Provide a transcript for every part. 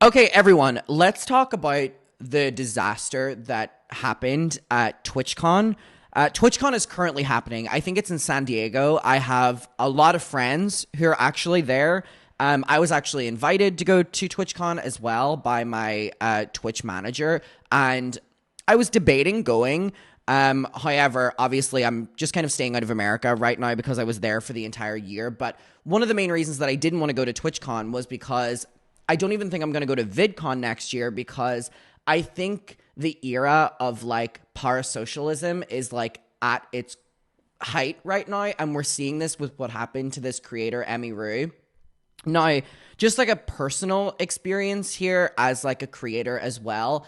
Okay, everyone, let's talk about the disaster that happened at Twitchcon. Twitchcon is currently happening. I think it's in San Diego. I have a lot of friends who are actually there. I was actually invited to go to TwitchCon as well by my Twitch manager, and I was debating going. However, obviously, I'm just kind of staying out of America right now because I was there for the entire year. But one of the main reasons that I didn't want to go to TwitchCon was because I don't even think I'm going to go to VidCon next year, because I think the era of like parasocialism is like at its height right now, and we're seeing this with what happened to this creator Emiru. Now, just like a personal experience here as like a creator as well,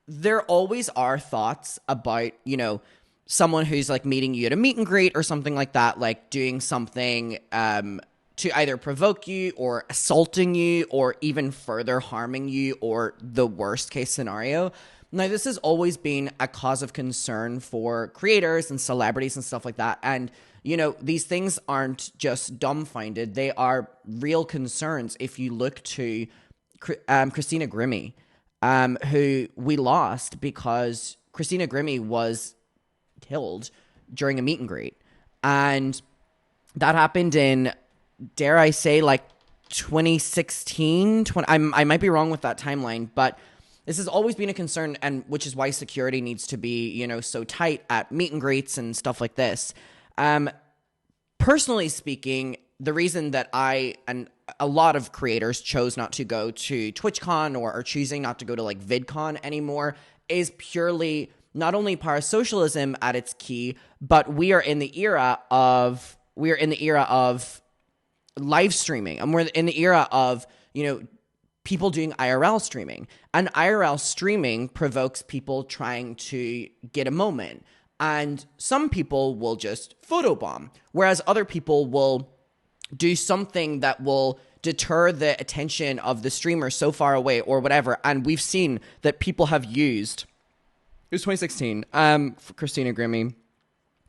there always are thoughts about, someone who's like meeting you at a meet and greet or something like that, like doing something to either provoke you or assaulting you or even further harming you, or the worst case scenario. Now, this has always been a cause of concern for creators and celebrities and stuff like that. And, these things aren't just dumbfounded. They are real concerns. If you look to Christina Grimmie, who we lost because Christina Grimmie was killed during a meet and greet. And that happened in, dare I say, like 2016. I might be wrong with that timeline, but this has always been a concern, and which is why security needs to be, so tight at meet and greets and stuff like this. Personally speaking, the reason that I and a lot of creators chose not to go to TwitchCon or are choosing not to go to like VidCon anymore is purely not only parasocialism at its key, but we are in the era of live streaming, and we're in the era of, people doing IRL streaming, and IRL streaming provokes people trying to get a moment. And some people will just photobomb, whereas other people will do something that will deter the attention of the streamer so far away or whatever. And we've seen that people have used, it was 2016, for Christina Grimmie.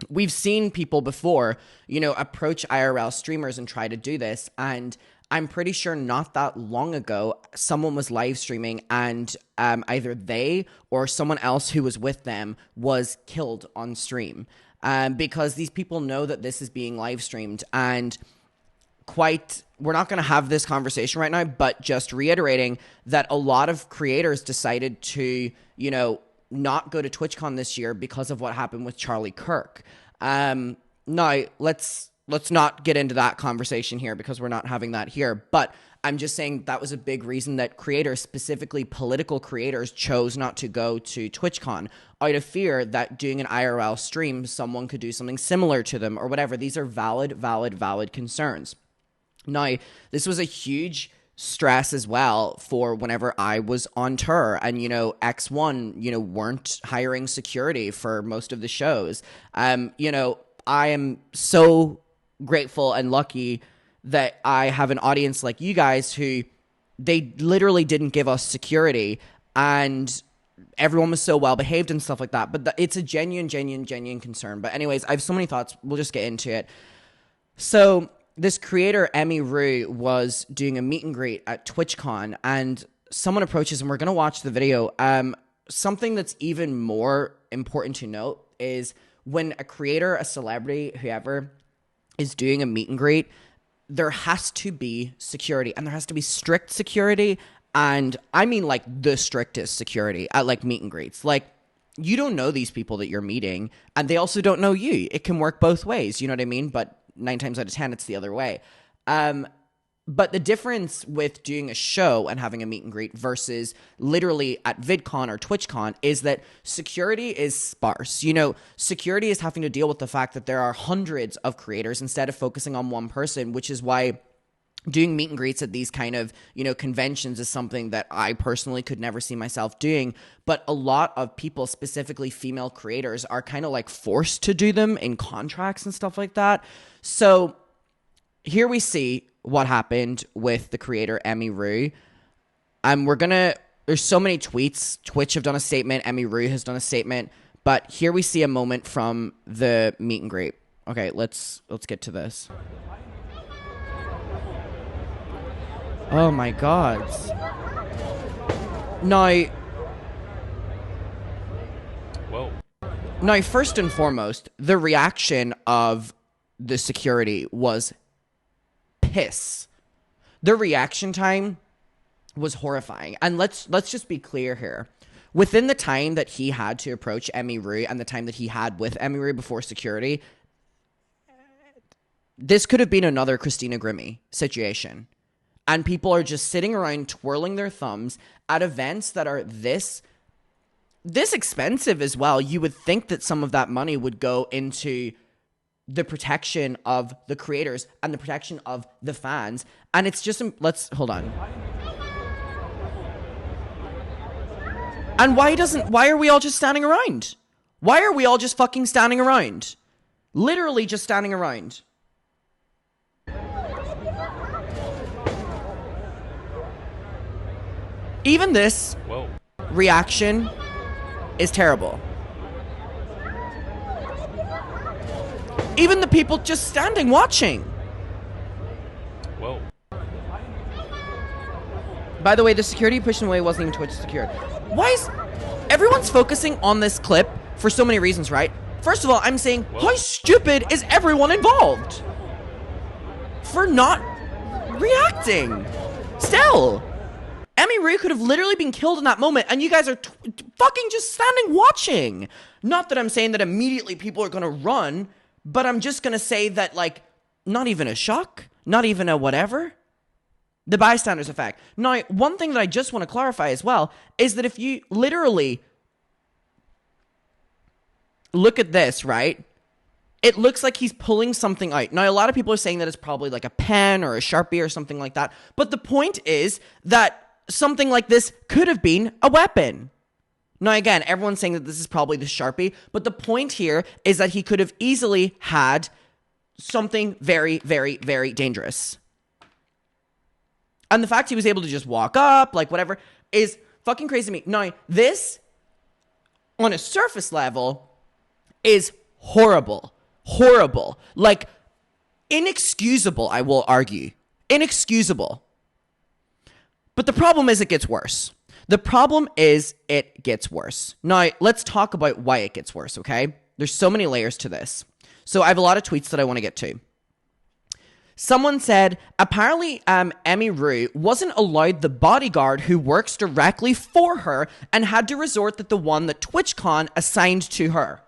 We've seen people before, approach IRL streamers and try to do this. And I'm pretty sure not that long ago, someone was live streaming and either they or someone else who was with them was killed on stream, because these people know that this is being live streamed. And we're not going to have this conversation right now, but just reiterating that a lot of creators decided to, not go to TwitchCon this year because of what happened with Charlie Kirk. Now, let's not get into that conversation here because we're not having that here. But I'm just saying that was a big reason that creators, specifically political creators, chose not to go to TwitchCon out of fear that doing an IRL stream, someone could do something similar to them or whatever. These are valid concerns. Now, this was a huge stress as well for whenever I was on tour and, X1, weren't hiring security for most of the shows. I am so grateful and lucky that I have an audience like you guys who they literally didn't give us security, and everyone was so well behaved and stuff like that. But it's a genuine concern. But anyways, I have so many thoughts. We'll just get into it. So this creator, Emiru, was doing a meet and greet at TwitchCon, and someone approaches, and we're going to watch the video. Something that's even more important to note is when a creator, a celebrity, whoever is doing a meet and greet, there has to be security, and there has to be strict security. And I mean like the strictest security at like meet and greets. Like, you don't know these people that you're meeting, and they also don't know you. It can work both ways, you know what I mean? But 9 times out of 10, it's the other way. But the difference with doing a show and having a meet and greet versus literally at VidCon or TwitchCon is that security is sparse. Security is having to deal with the fact that there are hundreds of creators instead of focusing on one person, which is why doing meet and greets at these kind of, conventions is something that I personally could never see myself doing. But a lot of people, specifically female creators, are kind of like forced to do them in contracts and stuff like that. So here we see what happened with the creator Emiru. There's so many tweets. Twitch have done a statement. Emiru has done a statement. But here we see a moment from the meet and greet. Okay, let's get to this. Oh my God. Now, Whoa. Now, first and foremost, the reaction of the security was piss. The reaction time was horrifying. And let's just be clear here. Within the time that he had to approach Emiru and the time that he had with Emiru before security, this could have been another Christina Grimmie situation. And people are just sitting around twirling their thumbs at events that are this expensive as well. You would think that some of that money would go into the protection of the creators and the protection of the fans. And it's just, hold on. And why are we all just standing around? Why are we all just fucking standing around? Literally just standing around. Even this reaction is terrible. Even the people just standing watching. Whoa. By the way, the security pushing away wasn't even Twitch secured. Why is everyone's focusing on this clip for so many reasons, right? First of all, I'm saying, how stupid is everyone involved for not reacting? Still, Emiru could have literally been killed in that moment, and you guys are fucking just standing watching. Not that I'm saying that immediately people are gonna run, but I'm just gonna say that, like, not even a shock, not even a whatever. The bystander's effect. Now, one thing that I just want to clarify as well is that if you literally look at this, right? It looks like he's pulling something out. Now, a lot of people are saying that it's probably like a pen or a Sharpie or something like that. But the point is that something like this could have been a weapon. Now, again, everyone's saying that this is probably the Sharpie. But the point here is that he could have easily had something very, very, very dangerous. And the fact he was able to just walk up, like whatever, is fucking crazy to me. Now, this, on a surface level, is horrible. Horrible. Like, inexcusable, I will argue. Inexcusable. But the problem is it gets worse. The problem is it gets worse. Now, let's talk about why it gets worse, okay? There's so many layers to this. So I have a lot of tweets that I want to get to. Someone said, apparently Emiru wasn't allowed the bodyguard who works directly for her and had to resort to the one that Twitchcon assigned to her.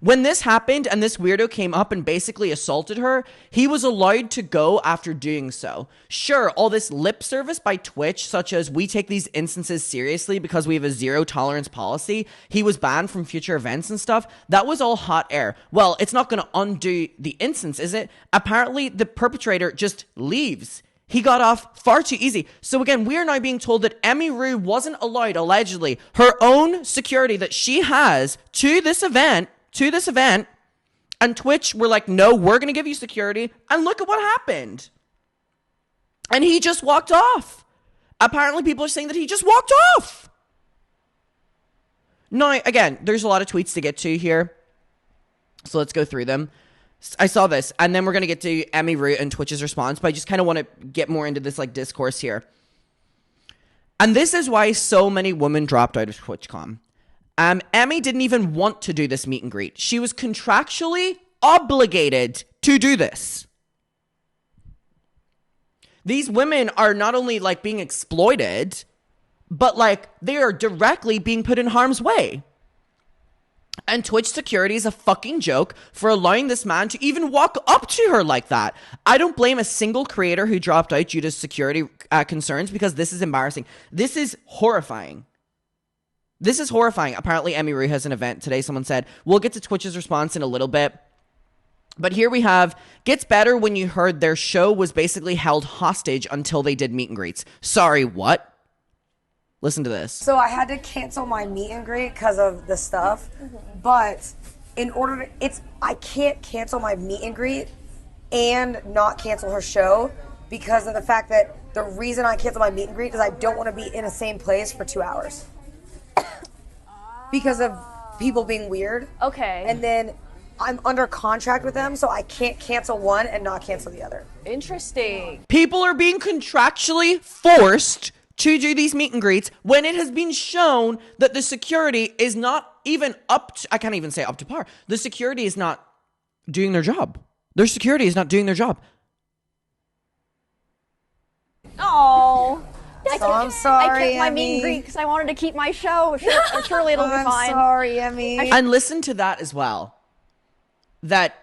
When this happened and this weirdo came up and basically assaulted her, he was allowed to go after doing so. Sure, all this lip service by Twitch, such as we take these instances seriously because we have a zero tolerance policy, he was banned from future events and stuff, that was all hot air. Well, it's not going to undo the instance, is it? Apparently, the perpetrator just leaves. He got off far too easy. So again, we are now being told that Emiru wasn't allowed, allegedly, her own security that she has to this event, and Twitch were like, no, we're going to give you security, and look at what happened. And he just walked off. Apparently, people are saying that he just walked off. Now, again, there's a lot of tweets to get to here, so let's go through them. I saw this, and then we're going to get to Emiru and Twitch's response, but I just kind of want to get more into this like discourse here. And this is why so many women dropped out of TwitchCon. Emmy didn't even want to do this meet and greet. She was contractually obligated to do this. These women are not only like being exploited, but like they are directly being put in harm's way. And Twitch security is a fucking joke for allowing this man to even walk up to her like that. I don't blame a single creator who dropped out due to security concerns because this is embarrassing. This is horrifying. This is horrifying. Apparently, Emiru has an event today. Someone said, we'll get to Twitch's response in a little bit. But here we have, gets better when you heard their show was basically held hostage until they did meet and greets. Sorry, what? Listen to this. So I had to cancel my meet and greet because of the stuff. But in order to, I can't cancel my meet and greet and not cancel her show because of the fact that the reason I cancel my meet and greet is I don't want to be in the same place for 2 hours. Because of people being weird. Okay. And then I'm under contract with them, so I can't cancel one and not cancel the other. Interesting. People are being contractually forced to do these meet and greets when it has been shown that the security is not even up to, I can't even say up to par. The security is not doing their job. Their security is not doing their job. Oh. So I'm sorry, I kept my Emmy. meet and greet because I wanted to keep my show. Surely it'll be I'm fine. sorry, Emmy. And listen to that as well. That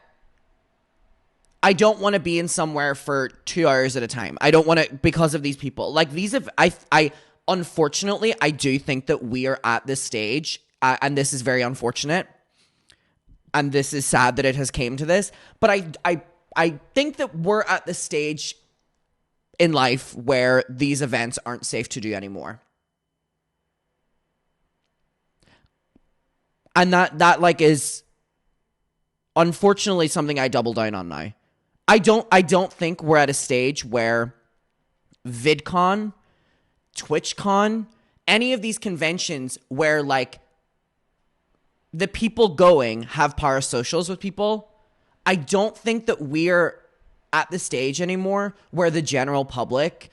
I don't want to be in somewhere for 2 hours at a time. I don't want to, because of these people. Like these have, I unfortunately, I do think that we are at this stage, and this is very unfortunate. And this is sad that it has came to this. But I think that we're at the stage in life where these events aren't safe to do anymore. And that like is unfortunately something I double down on now. I don't think we're at a stage where VidCon, TwitchCon, any of these conventions where like the people going have parasocials with people, I don't think that we're at the stage anymore where the general public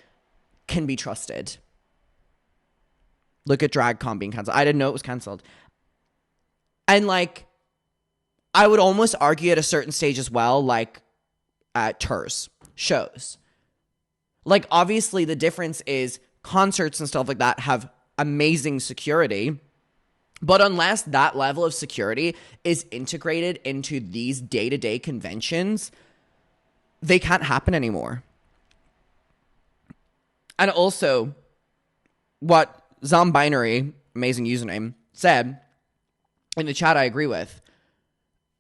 can be trusted. Look at DragCon being canceled. I didn't know it was canceled. And like, I would almost argue at a certain stage as well, like tours, shows. Like, obviously the difference is concerts and stuff like that have amazing security. But unless that level of security is integrated into these day-to-day conventions, they can't happen anymore. And also, what Zombinary, amazing username, said in the chat I agree with.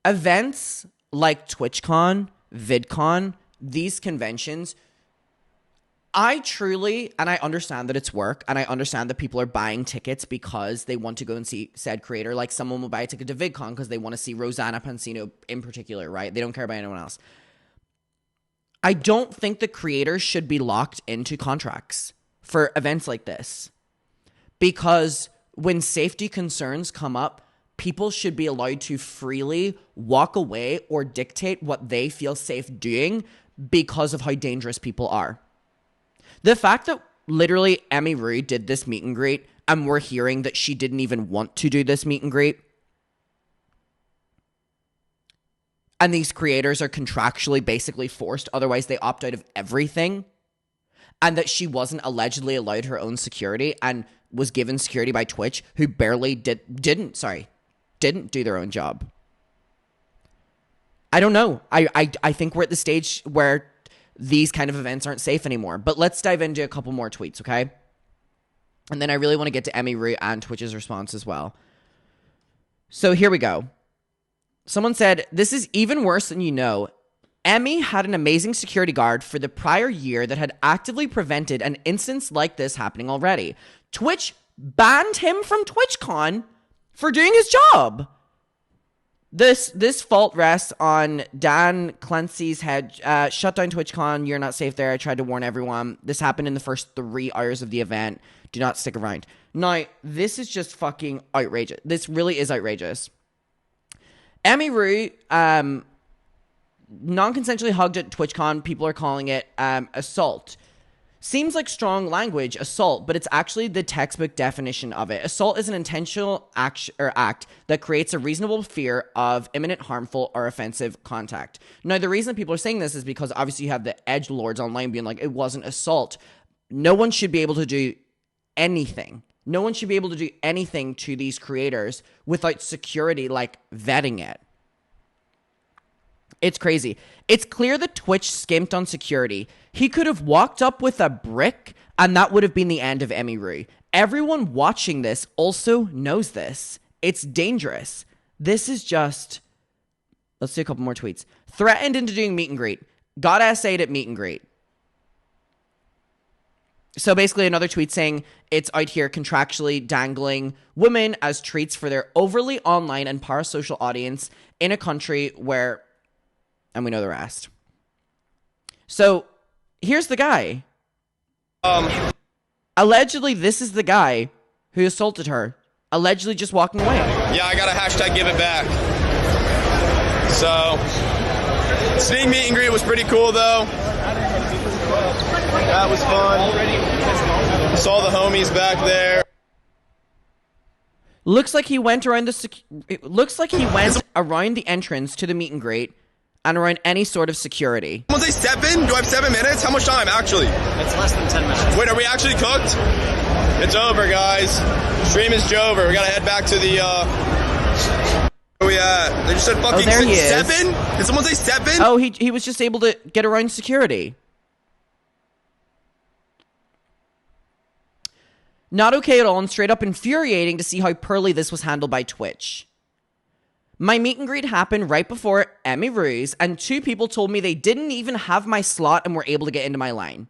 Events like TwitchCon, VidCon, these conventions, I truly, and I understand that it's work, and I understand that people are buying tickets because they want to go and see said creator. Like someone will buy a ticket to VidCon because they want to see Rosanna Pansino in particular, right? They don't care about anyone else. I don't think the creators should be locked into contracts for events like this. Because when safety concerns come up, people should be allowed to freely walk away or dictate what they feel safe doing because of how dangerous people are. The fact that literally Emiru did this meet and greet and we're hearing that she didn't even want to do this meet and greet, and these creators are contractually basically forced, otherwise they opt out of everything, and that she wasn't allegedly allowed her own security and was given security by Twitch, who barely didn't do their own job. I don't know. I think we're at the stage where these kind of events aren't safe anymore. But let's dive into a couple more tweets, okay? And then I really want to get to Emiru and Twitch's response as well. So here we go. Someone said, this is even worse than you know. Emmy had an amazing security guard for the prior year that had actively prevented an instance like this happening already. Twitch banned him from TwitchCon for doing his job. This fault rests on Dan Clancy's head. Shut down TwitchCon. You're not safe there. I tried to warn everyone. This happened in the first 3 hours of the event. Do not stick around. Now, this is just fucking outrageous. This really is outrageous. Emiru, non-consensually hugged at TwitchCon. People are calling it assault. Seems like strong language, assault, but it's actually the textbook definition of it. Assault is an intentional act that creates a reasonable fear of imminent harmful or offensive contact. Now, the reason people are saying this is because obviously you have the edgelords online being like, it wasn't assault. No one should be able to do anything. No one should be able to do anything to these creators without security, like, vetting it. It's crazy. It's clear that Twitch skimped on security. He could have walked up with a brick, and that would have been the end of Emiru. Everyone watching this also knows this. It's dangerous. This is just... Let's do a couple more tweets. Threatened into doing meet and greet. Got essayed at meet and greet. So basically another tweet saying it's out here contractually dangling women as treats for their overly online and parasocial audience in a country where... And we know the rest. So, here's the guy. Allegedly, this is the guy who assaulted her. Allegedly just walking away. Yeah, I got a hashtag give it back. So, sneak meet and greet was pretty cool, though. That was fun. Saw the homies back there. Looks like he went around around the entrance to the meet and greet and around any sort of security. Someone say 7? Do I have 7 minutes? How much time, actually? It's less than 10 minutes. Wait, are we actually cooked? It's over, guys. Stream is over. We gotta head back to the, where we at? They just said fucking there he is. 7? Did someone say 7? Oh, he was just able to get around security. Not okay at all, and straight up infuriating to see how poorly this was handled by Twitch. My meet and greet happened right before Emiru's, and 2 people told me they didn't even have my slot and were able to get into my line.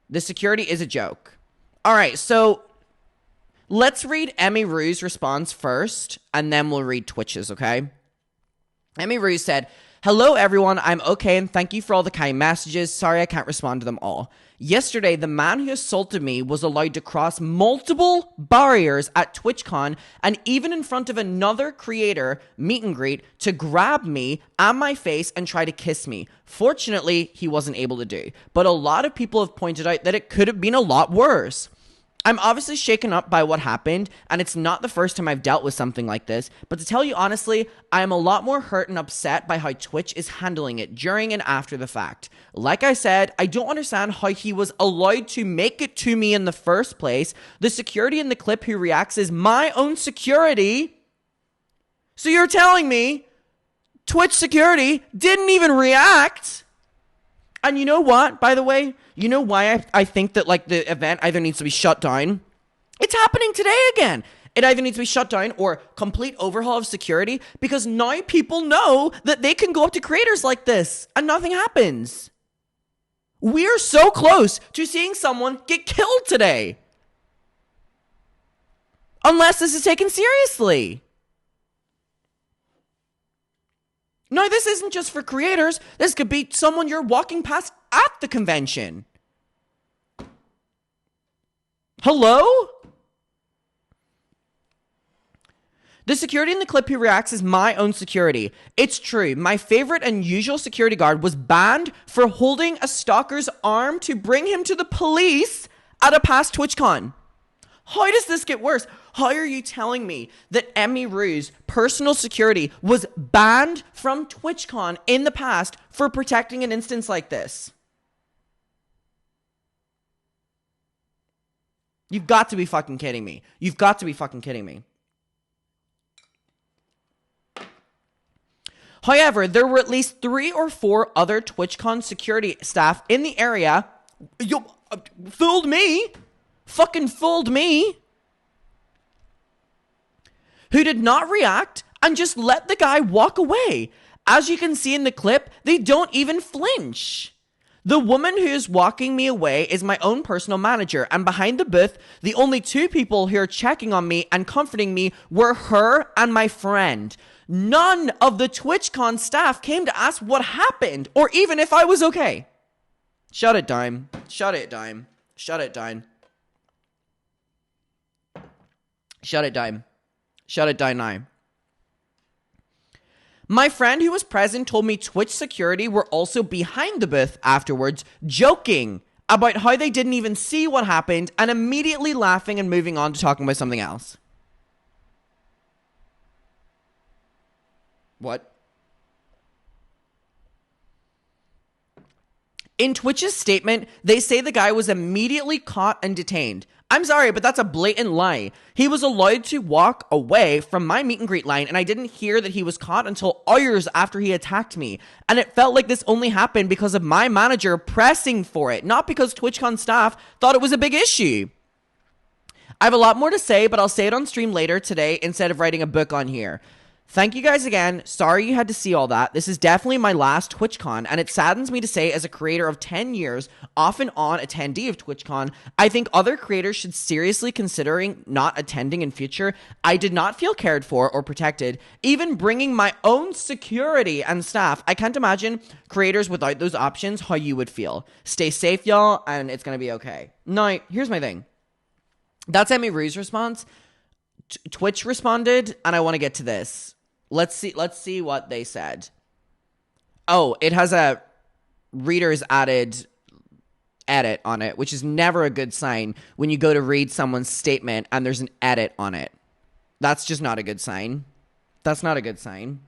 The security is a joke. Alright, so let's read Emiru's response first, and then we'll read Twitch's, okay? Emiru said, "Hello everyone, I'm okay and thank you for all the kind messages. Sorry I can't respond to them all. Yesterday, the man who assaulted me was allowed to cross multiple barriers at Twitchcon and even in front of another creator meet and greet to grab me and my face and try to kiss me. Fortunately, he wasn't able to do, but a lot of people have pointed out that it could have been a lot worse. I'm obviously shaken up by what happened, and it's not the first time I've dealt with something like this, but to tell you honestly, I am a lot more hurt and upset by how Twitch is handling it during and after the fact. Like I said, I don't understand how he was allowed to make it to me in the first place. The security in the clip who reacts is my own security. So you're telling me Twitch security didn't even react? And you know what, by the way? You know why I think that, like, the event either needs to be shut down? It's happening today again. It either needs to be shut down or complete overhaul of security, because now people know that they can go up to creators like this and nothing happens. We're so close to seeing someone get killed today. Unless this is taken seriously. No, this isn't just for creators. This could be someone you're walking past at the convention. Hello? The security in the clip who reacts is my own security. It's true. My favorite and usual security guard was banned for holding a stalker's arm to bring him to the police at a past TwitchCon. How does this get worse? How are you telling me that Emiru's personal security was banned from TwitchCon in the past for protecting an instance like this? You've got to be fucking kidding me. You've got to be fucking kidding me. However, there were at least 3 or 4 other TwitchCon security staff in the area. You fooled me. Fucking fooled me. Who did not react and just let the guy walk away. As you can see in the clip, they don't even flinch. The woman who is walking me away is my own personal manager, and behind the booth, the only 2 people who are checking on me and comforting me were her and my friend. None of the TwitchCon staff came to ask what happened, or even if I was okay. Shut it down. Shut it down. Shut it down. Shut it down. Shut it down now. My friend who was present told me Twitch security were also behind the booth afterwards, joking about how they didn't even see what happened and immediately laughing and moving on to talking about something else. What? In Twitch's statement, they say the guy was immediately caught and detained. I'm sorry, but that's a blatant lie. He was allowed to walk away from my meet and greet line, and I didn't hear that he was caught until hours after he attacked me. And it felt like this only happened because of my manager pressing for it, not because TwitchCon staff thought it was a big issue. I have a lot more to say, but I'll say it on stream later today instead of writing a book on here. Thank you guys again. Sorry you had to see all that. This is definitely my last TwitchCon, and it saddens me to say, as a creator of 10 years, off and on attendee of TwitchCon, I think other creators should seriously considering not attending in future. I did not feel cared for or protected, even bringing my own security and staff. I can't imagine creators without those options how you would feel. Stay safe, y'all, and it's gonna be okay. Now, here's my thing. That's Emiru's response. Twitch responded, and I want to get to this. Let's see what they said. Oh, it has a readers added edit on it, which is never a good sign when you go to read someone's statement and there's an edit on it. That's just not a good sign. That's not a good sign.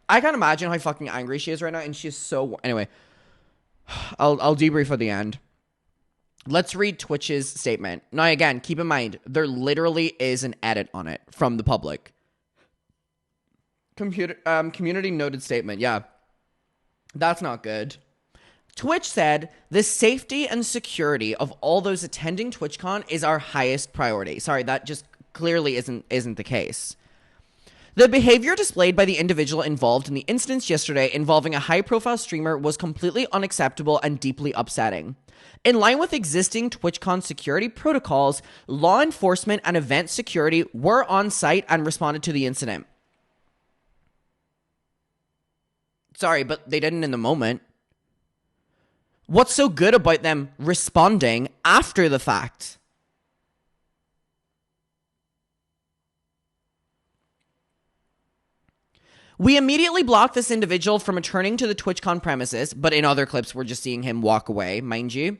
I can't imagine how fucking angry she is right now, and she's so... Anyway, I'll debrief at the end. Let's read Twitch's statement. Now, again, keep in mind, there literally is an edit on it from the public. Community noted statement. Yeah. That's not good. Twitch said, the safety and security of all those attending TwitchCon is our highest priority. Sorry, that just clearly isn't the case. The behavior displayed by the individual involved in the incidents yesterday involving a high-profile streamer was completely unacceptable and deeply upsetting. In line with existing TwitchCon security protocols, law enforcement and event security were on site and responded to the incident. Sorry, but they didn't in the moment. What's so good about them responding after the fact? We immediately blocked this individual from returning to the TwitchCon premises, but in other clips, we're just seeing him walk away, mind you.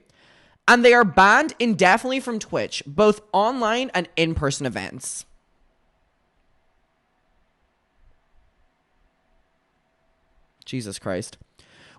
And they are banned indefinitely from Twitch, both online and in-person events. Jesus Christ.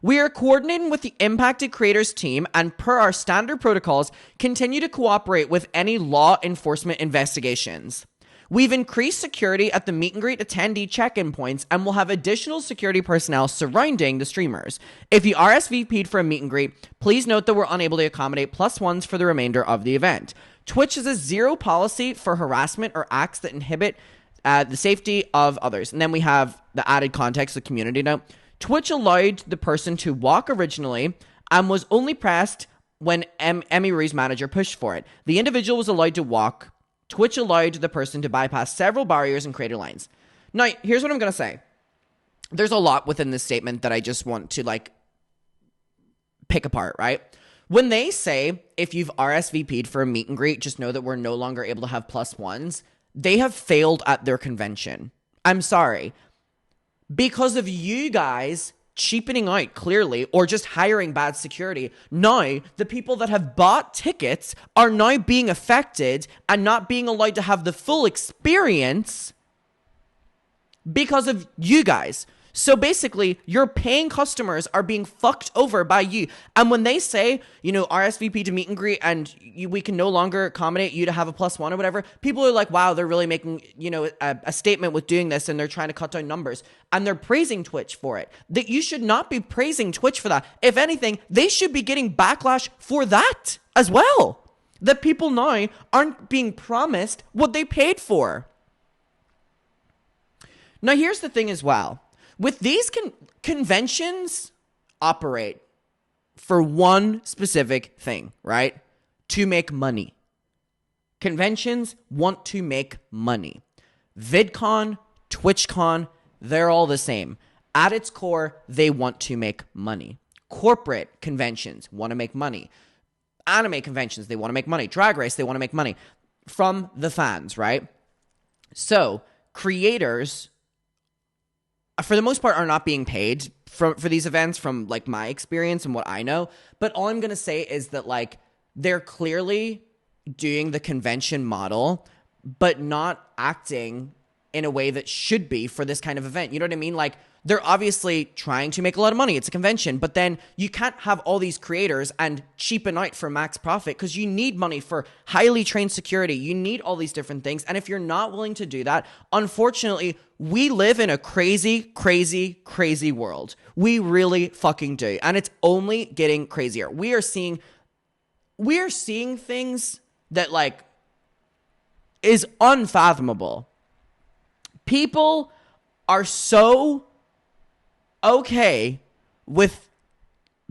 We are coordinating with the impacted creators team and per our standard protocols, continue to cooperate with any law enforcement investigations. We've increased security at the meet and greet attendee check-in points and will have additional security personnel surrounding the streamers. If you RSVP'd for a meet and greet, please note that we're unable to accommodate +1s for the remainder of the event. Twitch has a zero policy for harassment or acts that inhibit the safety of others. And then we have the added context, the community note. Twitch allowed the person to walk originally and was only pressed when Emiru's manager pushed for it. The individual was allowed to walk. Twitch allowed the person to bypass several barriers and creator lines. Now, here's what I'm going to say. There's a lot within this statement that I just want to, pick apart, right? When they say, if you've RSVP'd for a meet and greet, just know that we're no longer able to have +1s, they have failed at their convention. I'm sorry. Because of you guys cheapening out, clearly, or just hiring bad security, now the people that have bought tickets are now being affected and not being allowed to have the full experience because of you guys. So basically, your paying customers are being fucked over by you. And when they say, RSVP to meet and greet and we can no longer accommodate you to have a +1 or whatever, people are like, wow, they're really making, a statement with doing this and they're trying to cut down numbers. And they're praising Twitch for it. That you should not be praising Twitch for that. If anything, they should be getting backlash for that as well. That people now aren't being promised what they paid for. Now, here's the thing as well. With these conventions operate for one specific thing, right? To make money. Conventions want to make money. VidCon, TwitchCon, they're all the same. At its core, they want to make money. Corporate conventions want to make money. Anime conventions, they want to make money. Drag Race, they want to make money from the fans, right? So, creators, for the most part, are not being paid for these events from, my experience and what I know. But all I'm going to say is that, they're clearly doing the convention model, but not acting in a way that should be for this kind of event. You know what I mean? They're obviously trying to make a lot of money. It's a convention, but then you can't have all these creators and cheapen out for max profit because you need money for highly trained security. You need all these different things. And if you're not willing to do that, unfortunately, we live in a crazy, crazy, crazy world. We really fucking do. And it's only getting crazier. We are seeing things that is unfathomable. People are so okay with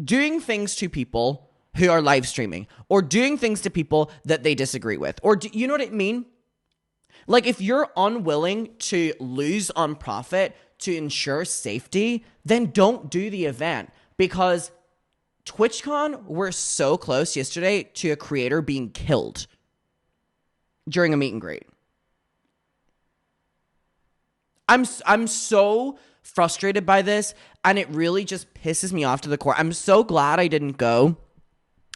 doing things to people who are live streaming or doing things to people that they disagree with. Or you know what I mean? If you're unwilling to lose on profit to ensure safety, then don't do the event. Because TwitchCon, we're so close yesterday to a creator being killed during a meet and greet. I'm so frustrated by this, and it really just pisses me off to the core. I'm so glad I didn't go.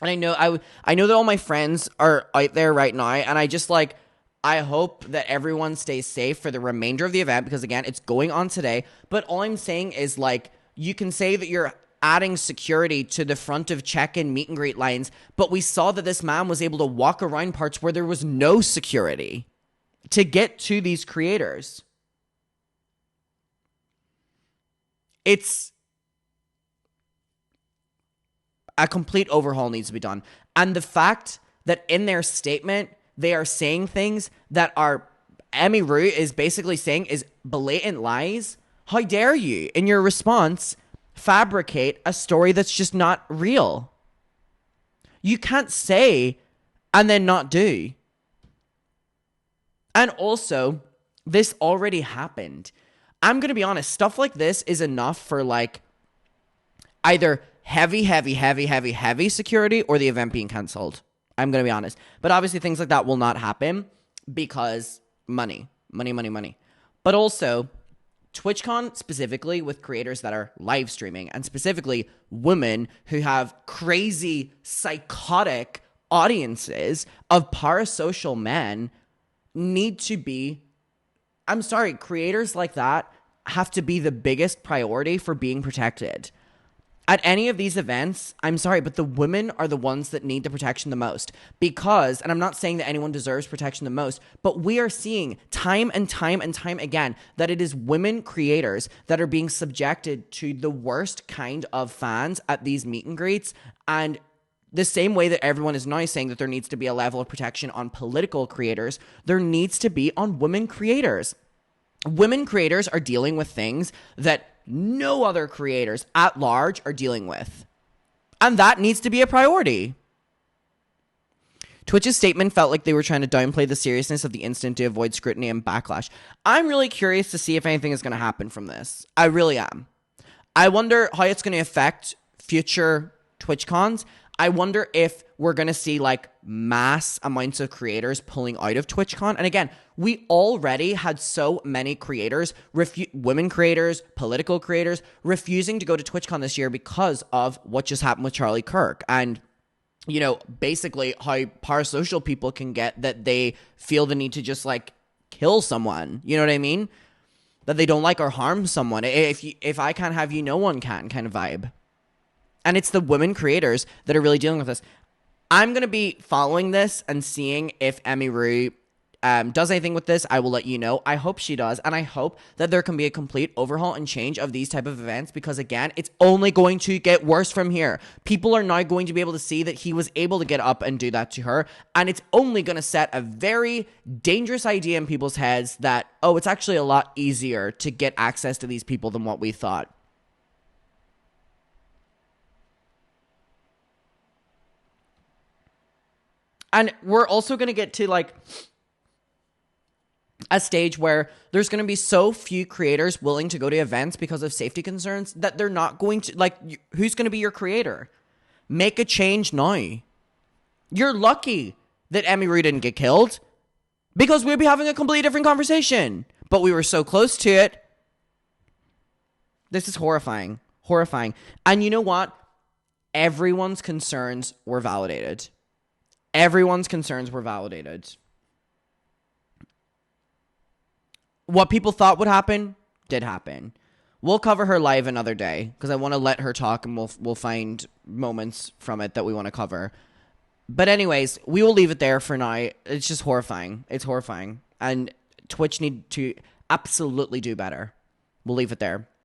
And I know that all my friends are out there right now, and I just like, I hope that everyone stays safe for the remainder of the event, because again, it's going on today. But all I'm saying is, like, you can say that you're adding security to the front of check-in meet and greet lines, but we saw that this man was able to walk around parts where there was no security to get to these creators. It's a complete overhaul needs to be done. And the fact that in their statement, they are saying things that are, Emiru is basically saying is blatant lies. How dare you, in your response, fabricate a story that's just not real? You can't say and then not do. And also, this already happened. I'm going to be honest, stuff like this is enough for like either heavy security or the event being cancelled. I'm going to be honest. But obviously things like that will not happen because money. But also, TwitchCon specifically with creators that are live streaming, and specifically women who have crazy, psychotic audiences of parasocial men, need to be, I'm sorry, creators like that have to be the biggest priority for being protected. At any of these events, I'm sorry, but the women are the ones that need the protection the most. Because, and I'm not saying that anyone deserves protection the most, but we are seeing time and time again that it is women creators that are being subjected to the worst kind of fans at these meet and greets. And the same way that everyone is now saying that there needs to be a level of protection on political creators, there needs to be on women creators. Women creators are dealing with things that no other creators at large are dealing with. And that needs to be a priority. Twitch's statement felt like they were trying to downplay the seriousness of the incident to avoid scrutiny and backlash. I'm really curious to see if anything is going to happen from this. I really am. I wonder how it's going to affect future TwitchCons. I wonder if we're going to see like mass amounts of creators pulling out of TwitchCon. And again, we already had so many creators, women creators, political creators, refusing to go to TwitchCon this year because of what just happened with Charlie Kirk. And, you know, basically how parasocial people can get that they feel the need to just like kill someone. You know what I mean? That they don't like or harm someone. If I can't have you, no one can kind of vibe. And it's the women creators that are really dealing with this. I'm going to be following this and seeing if Emiru does anything with this. I will let you know. I hope she does. And I hope that there can be a complete overhaul and change of these type of events. Because again, it's only going to get worse from here. People are now going to be able to see that he was able to get up and do that to her. And it's only going to set a very dangerous idea in people's heads that, oh, it's actually a lot easier to get access to these people than what we thought. And we're also going to get to like a stage where there's going to be so few creators willing to go to events because of safety concerns that they're not going to, like, who's going to be your creator? Make a change now. You're lucky that Emiru didn't get killed because we'd be having a completely different conversation. But we were so close to it. This is horrifying. Horrifying. And you know what? Everyone's concerns were validated. Everyone's concerns were validated. What people thought would happen, did happen. We'll cover her live another day because I want to let her talk and we'll find moments from it that we want to cover. But anyways, we will leave it there for now. It's just horrifying. It's horrifying. And Twitch need to absolutely do better. We'll leave it there.